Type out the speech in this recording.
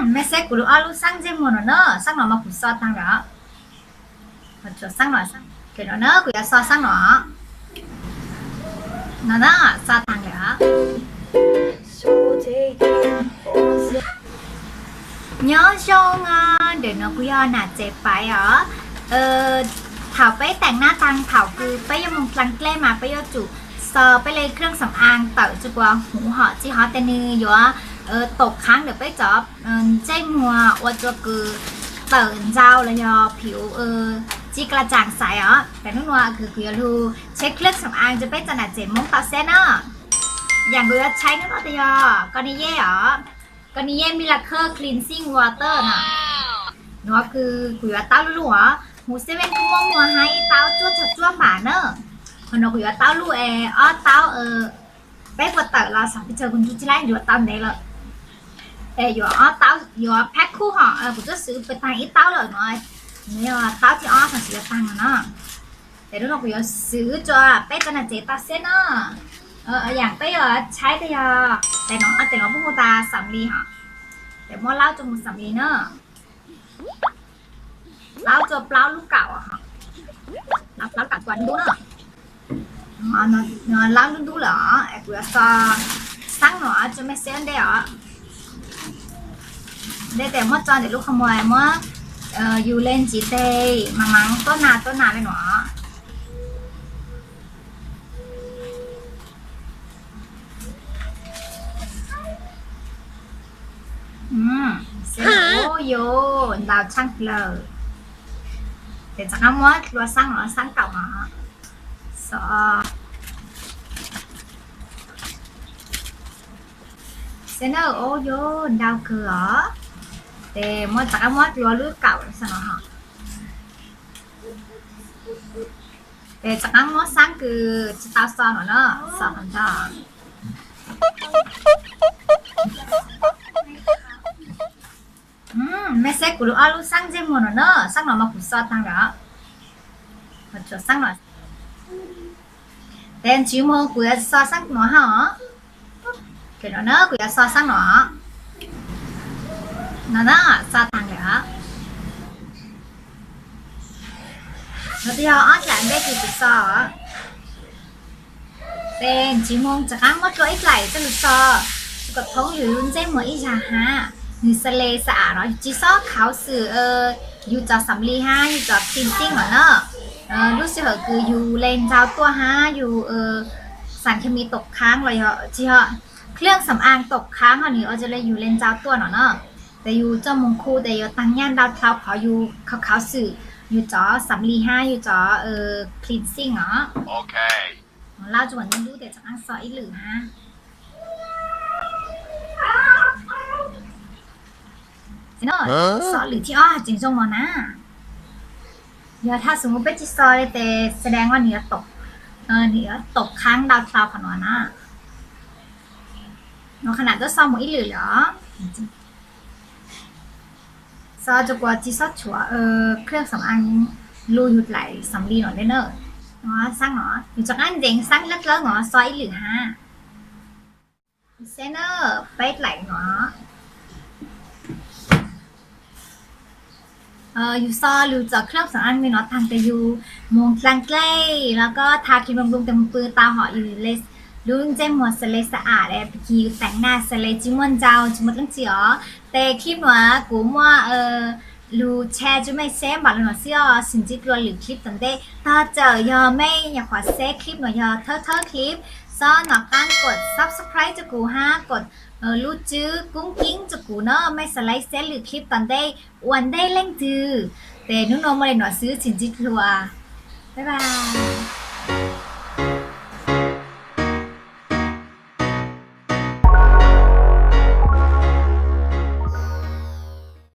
mấy xe của lúc sang dây mùa nó sang nó mà cũng so tăng đó cho sang nó sang cái nó cũng so sang nó so tăng đó nhớ xong để nó cũng là chế phải ở thảoไปแต่งหน้าตังเถาคือไปยังมงพลังแกล้มาไปยอจุสอไปเลยเครื่องสำอางเต่าจุกว่าหูเหาะจีเหาะแต่นืออยู่ตกค้างเดี๋ยวไปจอบใจมัวว่าจุกคือเต่าเจ้าเลยยอผิวจีกระจ่างใสอ่ะแต่นู่นว่าคือรู้เช็คเครื่องสำอางจะไปจะหนาเจ็บมงต่อเส้นอ่ะอย่างกูจะใช้นู่นว่าแต่ยอกอนิเย่เหรอกอนิเย่มิลาเคิลคลีนซิ่งวอเตอร์น่ะนู่นคือกูจะต้าลู่อ่ะหูเซเว่นกูมองมัวให้เต้าจ้วจ้วหมาเนอะคนเราคุยว่าเต้าลู่เต้าไปกดเต๋อเราสามไปเจอคุณจุ๊จิไลอยู่เต้าไหนเลยอยู่เต้าอยู่แพ็คคู่ห่อผมจะซื้อไปตังอีเต้าเลยหน่อยเนี่ยเต้าที่สั่งซื้อตังค์เนาะแต่เราคุยว่าซื้อจ้าไปจะน่าเจ๊ตาเส้นเนาะอย่างไปใช้แต่น้องพูดตาสำลีห่อแต่มอเล่าจมูกสำลีเนาะเล่าจะเปล่าลูกเก่าอ่ะค่ะเล่ากัดกวนดูเนาะnó lao luôn đủ lỏ, cứ sao sáng nó cho mấy sen đây ạ, đây để mất cho để lúc không mời mất, dù lên chỉ tê mà mắng tốt nào lên nó, ô yo đào trăng lờ, để chắc không mất, lo sang cậu hả? Thế nó ô vô đau cửa để mỗi tất cả mỗi lúa lúa cạo sao nó hả để tất cả mỗi sáng cứ tao sao nó thành ra mấy xe của lúa sáng dây mùa nó sáng nó mà cũng sao tăng đó cho sáng nó tên chú mô của so sắc nó hả cái nó của so sắc nó so tăng nữa nó thì họ chẳng biết thì so tên chú mô chắc ăn mất rồi ít lại cho được so có thốngอยู่รุ่นเจ้หมวยอีจ่าฮะนี่ทะเลสะอาดเนาะจีซอกขาวสื่ออยู่จอสำลีฮะอยู่จอคลีนซิ่งเนาะรู้สึกคืออยู่เลนเจ้าตัวฮะอยู่สารเคมีตกค้างเลยเหรอจีเหรอเครื่องสำอางตกค้างเขานี่จะเลยอยู่เลนเจ้าตัวเนาะแต่อยู่เจ้ามงคูแต่อยู่ตั้งย่านดาวเท้าเขาอยู่ขาวสื่ออยู่จอสำลีฮะอยู่จอคลีนซิ่งเนาะโอเคเราจะวันนี้ดูแต่จากอังสออีหรือฮะเนาะสอหรือที่จริงจงมอนะเดี๋ยวถ้าสมมติเป็นจิซอยแต่แสดงว่าเนื้อตกค้างดาวคลาวขนาดน่ะเนาะขนาดก็ซอมหมดอีหรือเหรอซอจะกว่าจิซอชัวเครื่องสำอางรูหยุดไหลสำลีหน่อยได้เนอะเนาะสร้างเนาะอยู่จากนั้นเด้งสร้างเล็กๆเนาะซอยอีหรือฮะเซนเนอร์ไปไหลเนาะอยู่ซอหรือจากเครื่องสำอางมีเนาะทางแต่อยู่มงกลางใกล้แล้วก็ทาครีมบำรุงเต็มปืนตาห่ออยู่เลยรู้ใจหมวดสเลสะอาดเลยพี่แต่งหน้าสเลจิมวนเจ้าจิมวนตั้งเจี๋อแต่คลิปว่ากูว่ารู้แชร์จะไม่เซฟบัตรหน่อยสิสินจิตรวนหรือคลิปตั้งแต่ถ้าเจอยอไม่อยากขอเซฟคลิปหน่อยยอเธอคลิปซ้อนหนอกการกด subscribe จะกูกดรู้จื้อกุ้งกิ้งจะกูเนาะไม่สไลด์เซตหรือคลิปตอนได้วันได้เล่งจื้อแต่นุ่นนมมาเลยหน่อยซื้อสินจิตรัวบ๊ายบาย